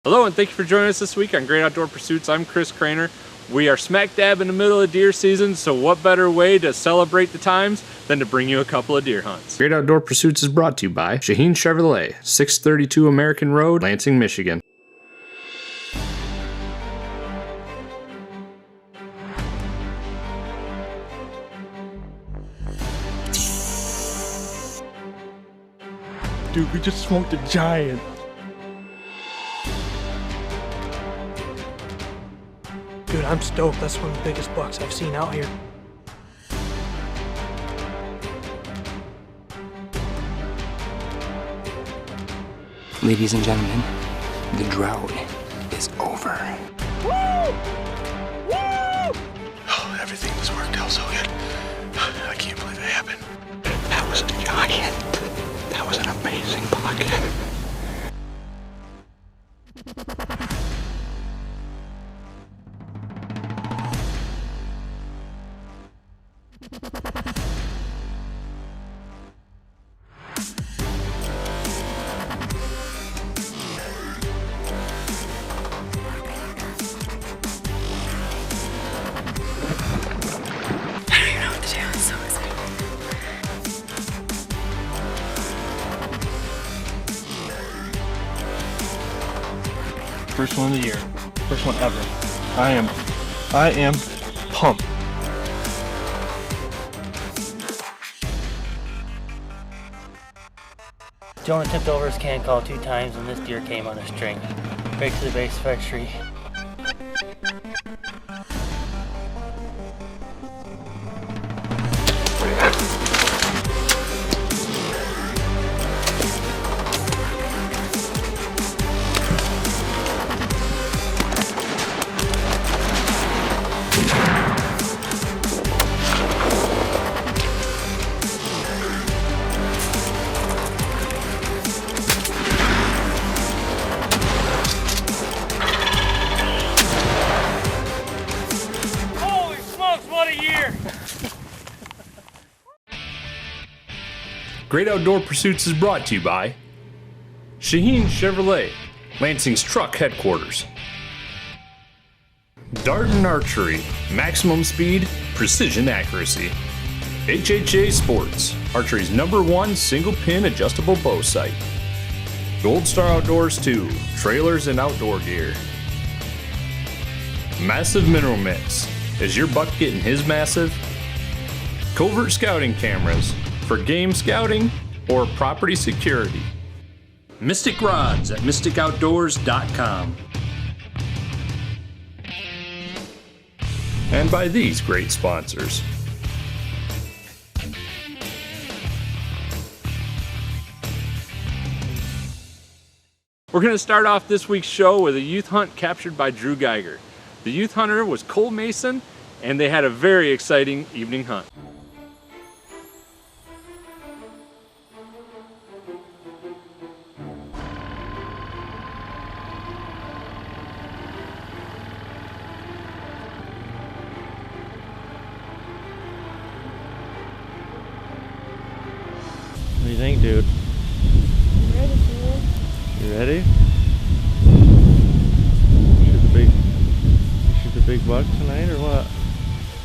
Hello and thank you for joining us this week on Great Outdoor Pursuits. I'm Chris Craner. We are smack dab in the middle of deer season, so what better way to celebrate the times than to bring you a couple of deer hunts. Great Outdoor Pursuits is brought to you by Shaheen Chevrolet, 632 American Road, Lansing, Michigan. Dude, we just smoked a giant. Dude, I'm stoked. That's one of the biggest bucks I've seen out here. Ladies and gentlemen, the drought is over. Woo! Woo! Oh, everything just worked out so good. I can't believe it happened. That was a giant. That was an amazing buck. First one of the year. First one ever. I am pumped. Jonah tipped over his can call 2 times and this deer came on a string. Right to the base of that tree. Great Outdoor Pursuits is brought to you by Shaheen Chevrolet, Lansing's truck headquarters. Darden Archery, maximum speed, precision accuracy. HHA Sports, archery's #1 single pin adjustable bow sight. Gold Star Outdoors 2, trailers and outdoor gear. Massive Mineral Mix, is your buck getting his massive? Covert Scouting Cameras, for game scouting or property security. Mystic Rods at mysticoutdoors.com. And by these great sponsors. We're going to start off this week's show with a youth hunt captured by Drew Geiger. The youth hunter was Cole Mason, and they had a very exciting evening hunt. What do you think, dude? I'm ready, dude. You ready? Shoot the big buck tonight or what?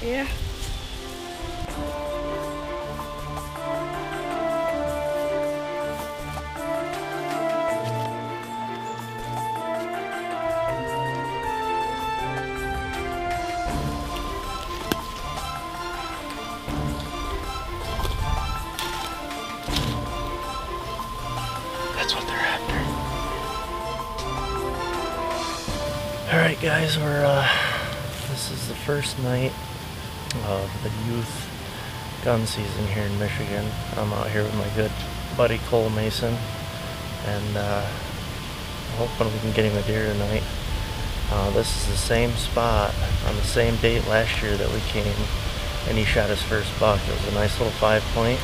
Yeah. That's what they're after. Alright guys, this is the first night of the youth gun season here in Michigan. I'm out here with my good buddy Cole Mason, and hoping we can get him a deer tonight. This is the same spot on the same date last year that we came, and he shot his first buck. It was a nice little 5-point,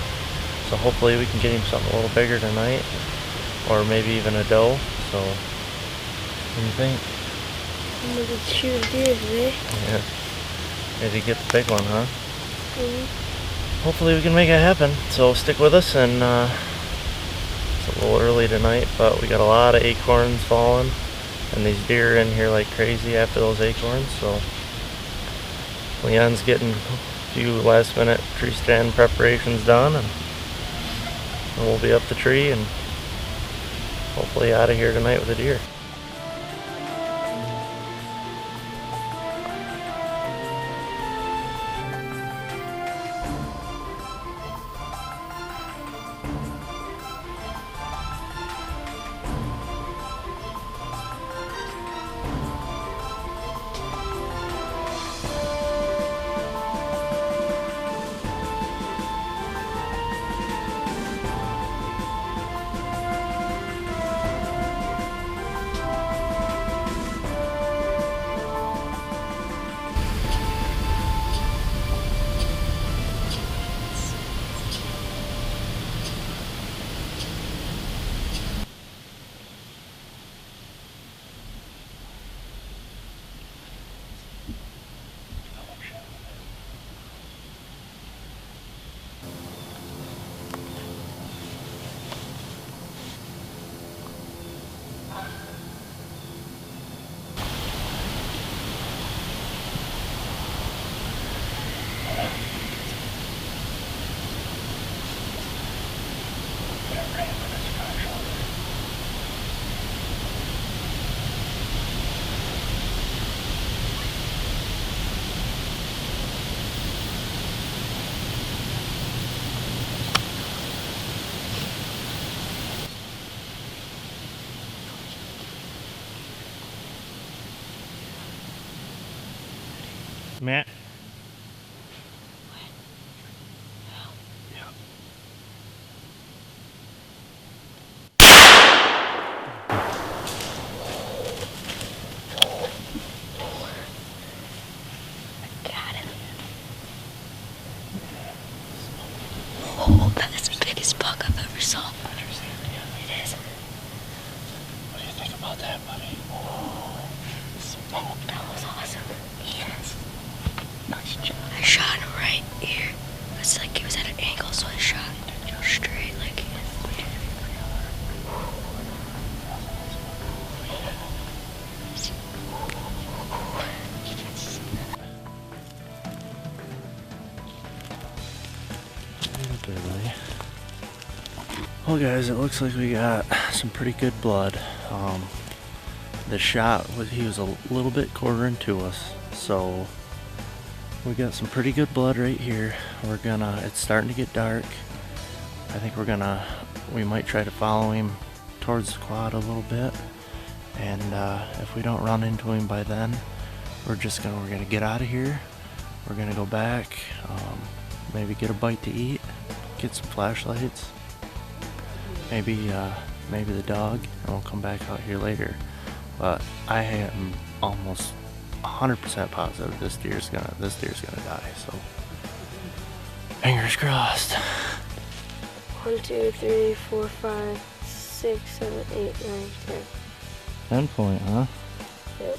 so hopefully we can get him something a little bigger tonight, or maybe even a doe. So what do you think? I'm gonna shoot deer today. Yeah. Maybe get the big one, huh? Mm-hmm. Hopefully we can make it happen. So stick with us, and it's a little early tonight, but we got a lot of acorns falling. And these deer are in here like crazy after those acorns, so Leon's getting a few last minute tree stand preparations done, and we'll be up the tree and hopefully out of here tonight with a deer. Matt? Got him. Oh, that's the biggest buck I've ever saw. It is. What do you think about that, buddy? Smoke. That was awesome. Yes. Nice job. I shot him right here. It's like he was at an angle, so I shot him straight like he Well guys, it looks like we got some pretty good blood. The shot he was a little bit quartering to us, so we got some pretty good blood right here. It's starting to get dark. I think we might try to follow him towards the quad a little bit, and if we don't run into him by then, we're gonna get out of here. We're gonna go back, maybe get a bite to eat, get some flashlights, maybe the dog, and we'll come back out here later. But I am almost 100% positive this deer's gonna die. So fingers crossed. 1, 2, 3, 4, 5, 6, 7, 8, 9, 10. 10 point, huh? Yep.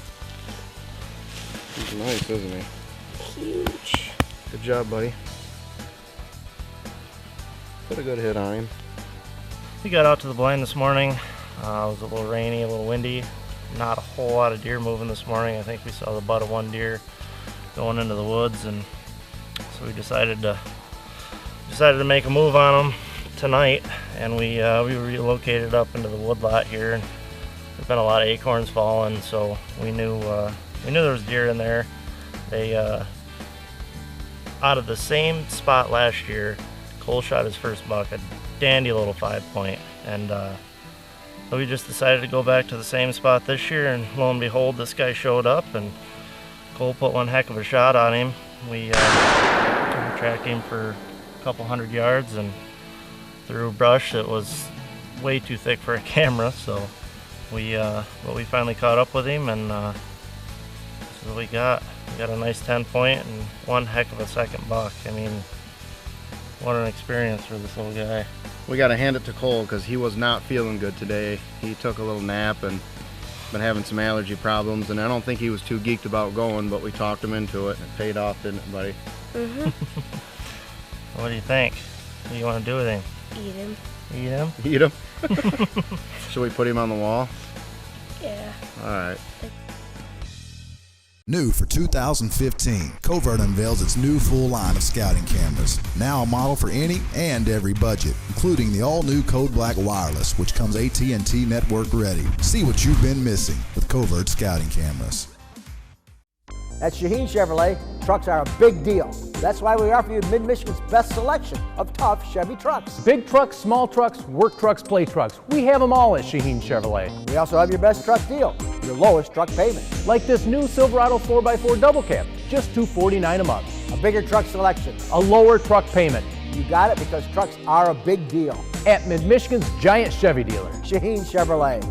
He's nice, isn't he? Huge. Good job, buddy. Put a good hit on him. We got out to the blind this morning. It was a little rainy, a little windy. Not a whole lot of deer moving this morning. I think we saw the butt of one deer going into the woods, and so we decided to make a move on them tonight, and we relocated up into the woodlot here. And there's been a lot of acorns falling, so we knew there was deer in there. They out of the same spot last year, Cole shot his first buck, a dandy little 5-point, and so we just decided to go back to the same spot this year, and lo and behold, this guy showed up, and Cole put one heck of a shot on him. We tracked him for a couple hundred yards and through brush that was way too thick for a camera, so we finally caught up with him, and this is what we got. We got a nice 10-point and one heck of a second buck. I mean, what an experience for this little guy. We got to hand it to Cole because he was not feeling good today. He took a little nap and been having some allergy problems, and I don't think he was too geeked about going, but we talked him into it, and it paid off, didn't it, buddy? Mm-hmm. What do you think? What do you want to do with him? Eat him. Eat him? Eat him. Should we put him on the wall? Yeah. All right. New for 2015, Covert unveils its new full line of scouting cameras. Now a model for any and every budget, including the all-new Code Black Wireless, which comes AT&T network ready. See what you've been missing with Covert scouting cameras. At Shaheen Chevrolet, trucks are a big deal. That's why we offer you Mid-Michigan's best selection of tough Chevy trucks. Big trucks, small trucks, work trucks, play trucks. We have them all at Shaheen Chevrolet. We also have your best truck deal, your lowest truck payment. Like this new Silverado 4x4 double cab, just $249 a month. A bigger truck selection. A lower truck payment. You got it, because trucks are a big deal. At Mid-Michigan's giant Chevy dealer. Shaheen Chevrolet.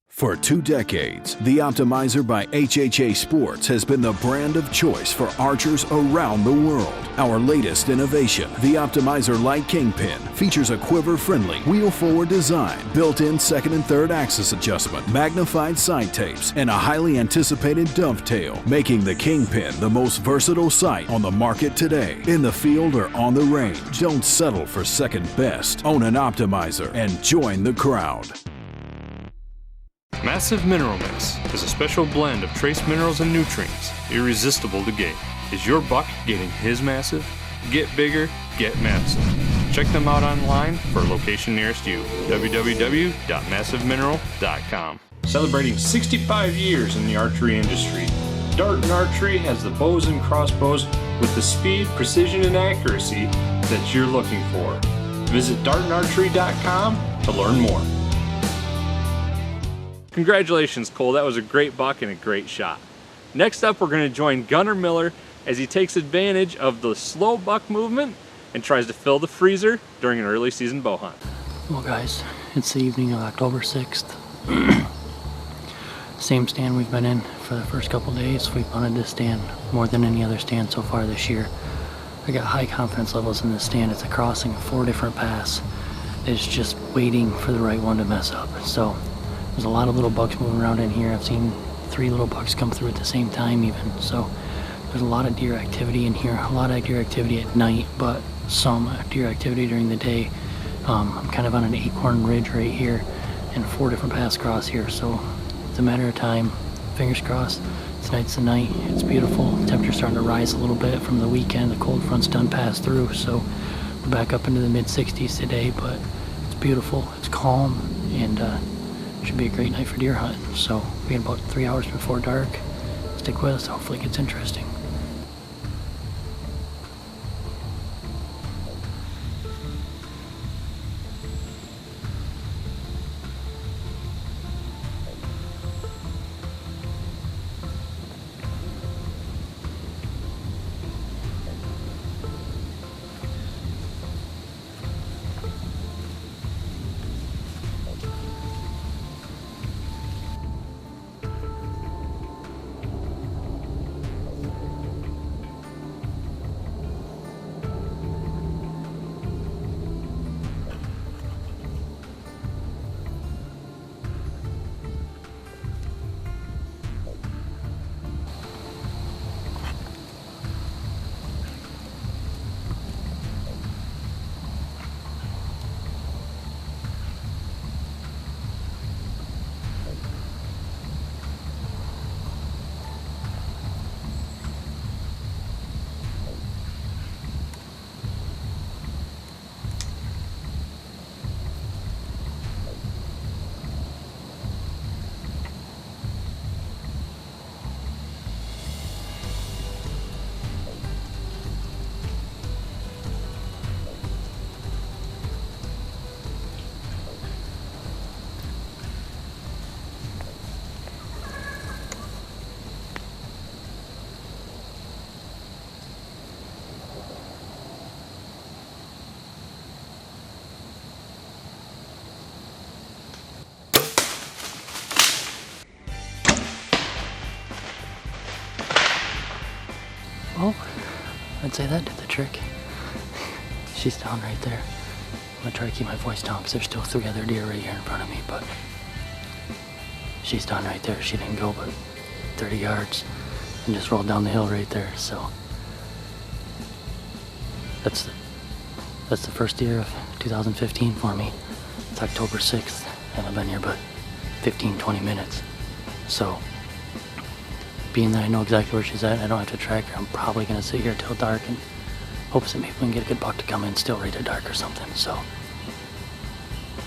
For 2 decades, the Optimizer by HHA Sports has been the brand of choice for archers around the world. Our latest innovation, the Optimizer Light Kingpin, features a quiver-friendly, wheel-forward design, built-in second and third axis adjustment, magnified side tapes, and a highly anticipated dovetail, making the Kingpin the most versatile sight on the market today. In the field or on the range, don't settle for second best. Own an Optimizer and join the crowd. Massive Mineral Mix is a special blend of trace minerals and nutrients, irresistible to gain. Is your buck getting his massive? Get bigger, get massive. Check them out online for a location nearest you. www.massivemineral.com. Celebrating 65 years in the archery industry, Darton Archery has the bows and crossbows with the speed, precision, and accuracy that you're looking for. Visit dartonarchery.com to learn more. Congratulations, Cole. That was a great buck and a great shot. Next up, we're going to join Gunnar Miller as he takes advantage of the slow buck movement and tries to fill the freezer during an early season bow hunt. Well guys, it's the evening of October 6th. Same stand we've been in for the first couple days. We've hunted this stand more than any other stand so far this year. I got high confidence levels in this stand. It's a crossing of 4 different paths. It's just waiting for the right one to mess up. So there's a lot of little bucks moving around in here. I've seen 3 little bucks come through at the same time even. So there's a lot of deer activity in here, a lot of deer activity at night, but some deer activity during the day. I'm kind of on an acorn ridge right here and 4 different paths across here. So it's a matter of time. Fingers crossed. Tonight's the night. It's beautiful. Temperature's starting to rise a little bit from the weekend. The cold front's done passed through, so we're back up into the mid-60s today, but it's beautiful. It's calm, and should be a great night for deer hunting. So we got about 3 hours before dark. Stick with us. Hopefully it gets interesting. Well, I'd say that did the trick. She's down right there. I'm gonna try to keep my voice down because there's still 3 other deer right here in front of me, but she's down right there. She didn't go but 30 yards and just rolled down the hill right there. So that's the first deer of 2015 for me. That's It's October 6th, and I've been here but 15-20 minutes. So, being that I know exactly where she's at and I don't have to track her, I'm probably going to sit here till dark and hopes that maybe we can get a good buck to come in still right at dark or something. So,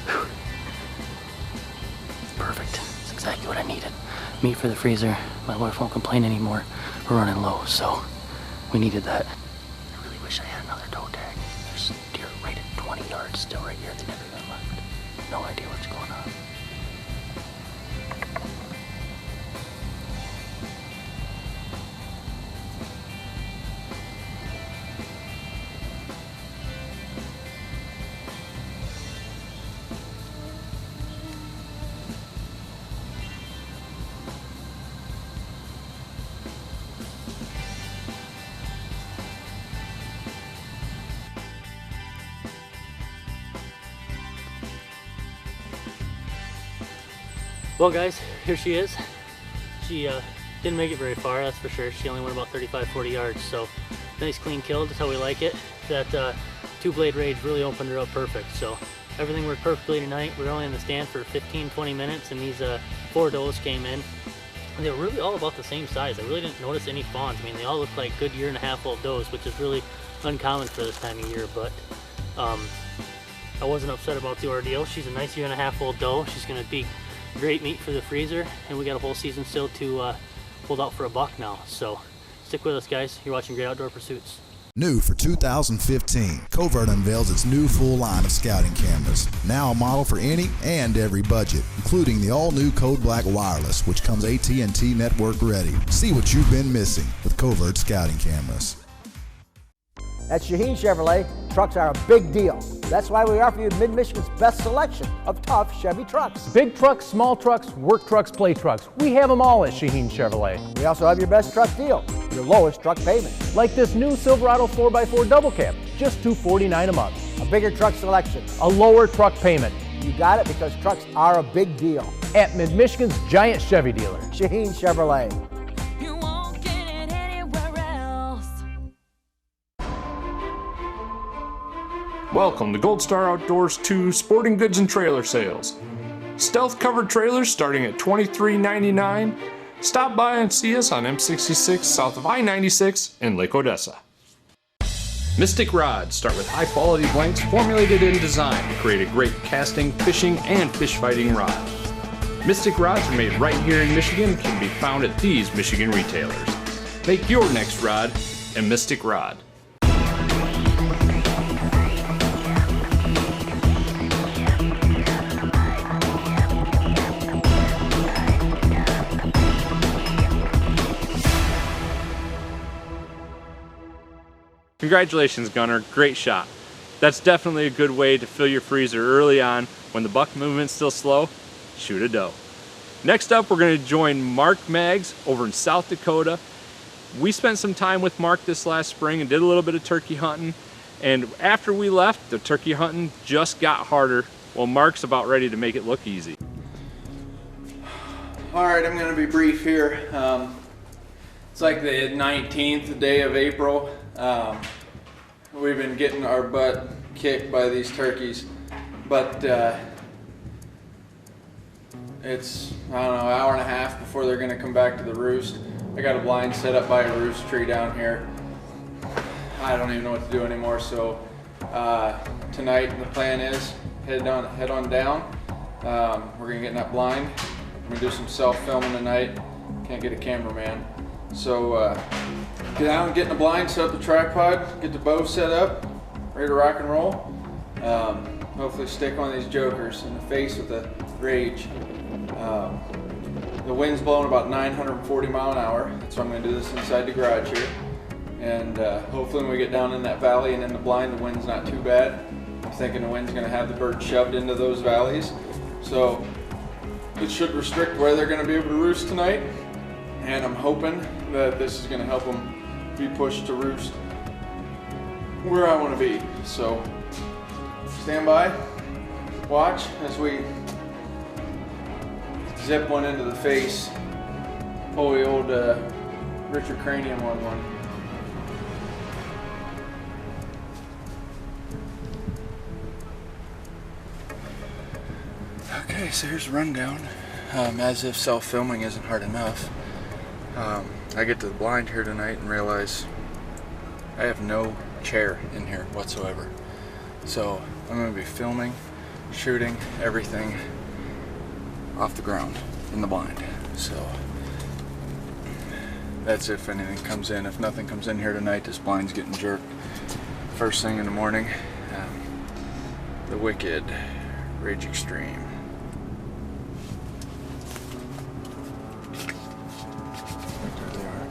whew. Perfect. It's exactly what I needed. Meat for the freezer. My wife won't complain anymore. We're running low, so we needed that. I really wish I had another toe tag. There's deer right at 20 yards still right here. They never even left. No idea what's going on. Well guys, here she is. She didn't make it very far, that's for sure. She only went about 35-40 yards, so nice clean kill, just how we like it. That two-blade rage really opened her up perfect, so everything worked perfectly tonight. We were only in the stand for 15-20 minutes, and these 4 does came in. And they were really all about the same size. I really didn't notice any fawns. I mean, they all look like good 1.5-year-old does, which is really uncommon for this time of year, but I wasn't upset about the ordeal. She's a nice 1.5-year-old doe. She's gonna be great meat for the freezer, and we got a whole season still to hold out for a buck now. So stick with us, guys. You're watching Great Outdoor Pursuits. New for 2015, Covert unveils its new full line of scouting cameras. Now a model for any and every budget, including the all-new Code Black Wireless, which comes AT&T network ready. See what you've been missing with Covert scouting cameras. At Shaheen Chevrolet, trucks are a big deal. That's why we offer you Mid-Michigan's best selection of tough Chevy trucks. Big trucks, small trucks, work trucks, play trucks. We have them all at Shaheen Chevrolet. We also have your best truck deal, your lowest truck payment. Like this new Silverado 4x4 double cab, just $249 a month. A bigger truck selection. A lower truck payment. You got it, because trucks are a big deal. At Mid-Michigan's giant Chevy dealer. Shaheen Chevrolet. Welcome to Gold Star Outdoors 2 Sporting Goods and Trailer Sales. Stealth covered trailers starting at $23.99. Stop by and see us on M66 south of I-96 in Lake Odessa. Mystic rods start with high quality blanks formulated and designed to create a great casting, fishing, and fish fighting rod. Mystic rods are made right here in Michigan and can be found at these Michigan retailers. Make your next rod a Mystic rod. Congratulations, Gunner, great shot. That's definitely a good way to fill your freezer early on when the buck movement's still slow. Shoot a doe. Next up, we're gonna join Mark Maggs over in South Dakota. We spent some time with Mark this last spring and did a little bit of turkey hunting. And after we left, the turkey hunting just got harder. Well, Mark's about ready to make it look easy. All right, I'm gonna be brief here. It's like the 19th day of April. We've been getting our butt kicked by these turkeys, but it's, I don't know, an hour and a half before they're gonna come back to the roost. I got a blind set up by a roost tree down here. I don't even know what to do anymore, so tonight the plan is head on down. We're gonna get in that blind. I'm gonna do some self-filming tonight. Can't get a cameraman. So get out and get in the blind, set up the tripod, get the bow set up, ready to rock and roll. Hopefully stick one of these jokers in the face with the rage. The wind's blowing about 940 mile an hour, so I'm going to do this inside the garage here. And hopefully when we get down in that valley and in the blind, the wind's not too bad. I'm thinking the wind's going to have the bird shoved into those valleys. So it should restrict where they're going to be able to roost tonight. And I'm hoping that this is going to help them be pushed to roost where I want to be. So stand by, watch as we zip one into the face. Pull the old Richard Cranium on one. so here's the rundown. As if self-filming isn't hard enough, I get to the blind here tonight and realize I have no chair in here whatsoever. So I'm going to be filming, shooting, everything off the ground in the blind. So that's if anything comes in. If nothing comes in here tonight, this blind's getting jerked first thing in the morning. The Wicked Rage Extreme. There they are.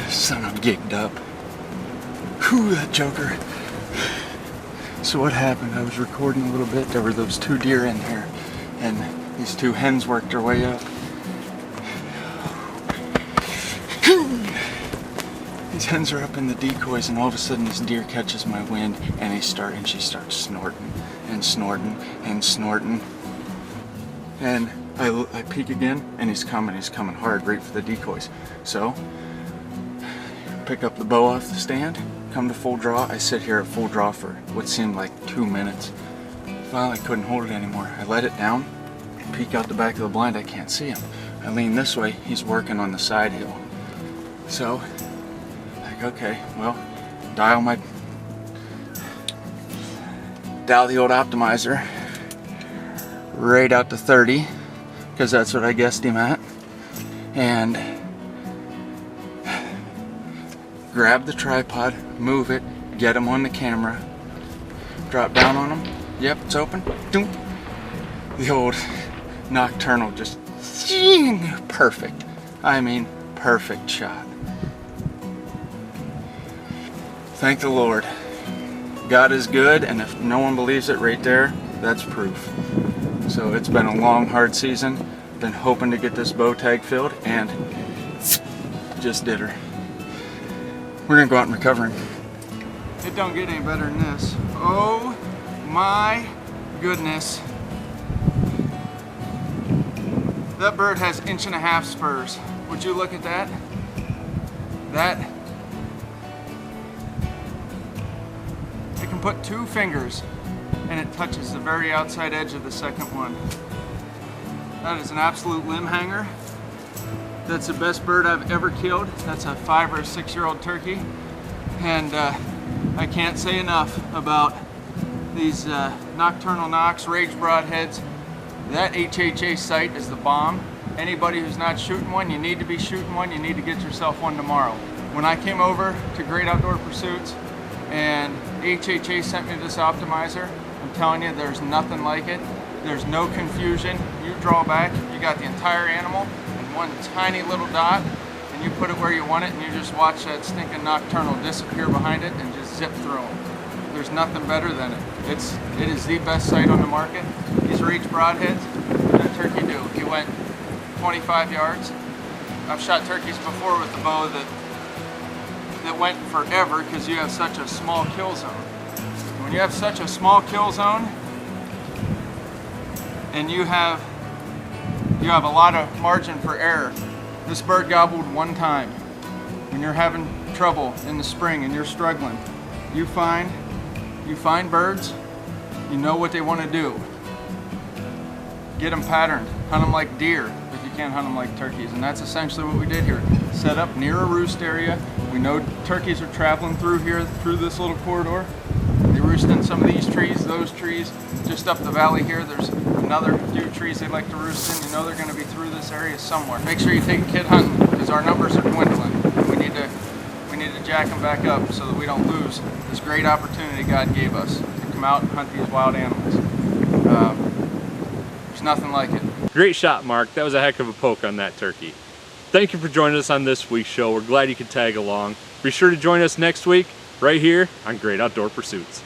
Son, I'm gigged up. Whew, that joker. So what happened, I was recording a little bit, there were those 2 deer in here, and these 2 hens worked their way up. These hens are up in the decoys, and all of a sudden this deer catches my wind, and she starts snorting, and snorting, and snorting. And I peek again, and he's coming hard, right for the decoys. So, pick up the bow off the stand, come to full draw. I sit here at full draw for what seemed like 2 minutes. Finally, I couldn't hold it anymore. I let it down, peek out the back of the blind, I can't see him. I lean this way, he's working on the side hill. So, like, okay, well, dial the old optimizer right out to 30, because that's what I guessed him at, and grab the tripod, move it, get him on the camera, drop down on him, yep, it's open, doom. The old nocturnal, just perfect. I mean, perfect shot. Thank the Lord. God is good, and if no one believes it right there, that's proof. So it's been a long, hard season. Been hoping to get this bow tag filled, and just did her. We're gonna go out and recover him. It don't get any better than this. Oh my goodness. That bird has 1.5 inch spurs. Would you look at that? It can put 2 fingers and it touches the very outside edge of the second one. That is an absolute limb hanger. That's the best bird I've ever killed. That's a 5 or 6 year old turkey. And I can't say enough about these nocturnal Knox Rage broadheads. That HHA sight is the bomb. Anybody who's not shooting one, you need to be shooting one. You need to get yourself one tomorrow. when I came over to Great Outdoor Pursuits and HHA sent me this optimizer, I'm telling you, there's nothing like it. There's no confusion. You draw back, you got the entire animal in one tiny little dot, and you put it where you want it, and you just watch that stinking nocturnal disappear behind it and just zip through them. There's nothing better than it. It is the best sight on the market. These are each broadheads. What did a turkey do? He went 25 yards. I've shot turkeys before with the bow that went forever because you have such a small kill zone. When you have such a small kill zone and you have a lot of margin for error. This bird gobbled one time. When you're having trouble in the spring and you're struggling, you find birds, you know what they want to do. Get them patterned, hunt them like deer, but you can't hunt them like turkeys. And that's essentially what we did here. Set up near a roost area. We know turkeys are traveling through here, through this little corridor. They roost in some of these trees, those trees. Just up the valley here, there's another few trees they like to roost in. You know they're going to be through this area somewhere. Make sure you take a kid hunting because our numbers are dwindling. We need to jack them back up so that we don't lose this great opportunity God gave us to come out and hunt these wild animals. There's nothing like it. Great shot, Mark. That was a heck of a poke on that turkey. Thank you for joining us on this week's show. We're glad you could tag along. Be sure to join us next week right here on Great Outdoor Pursuits.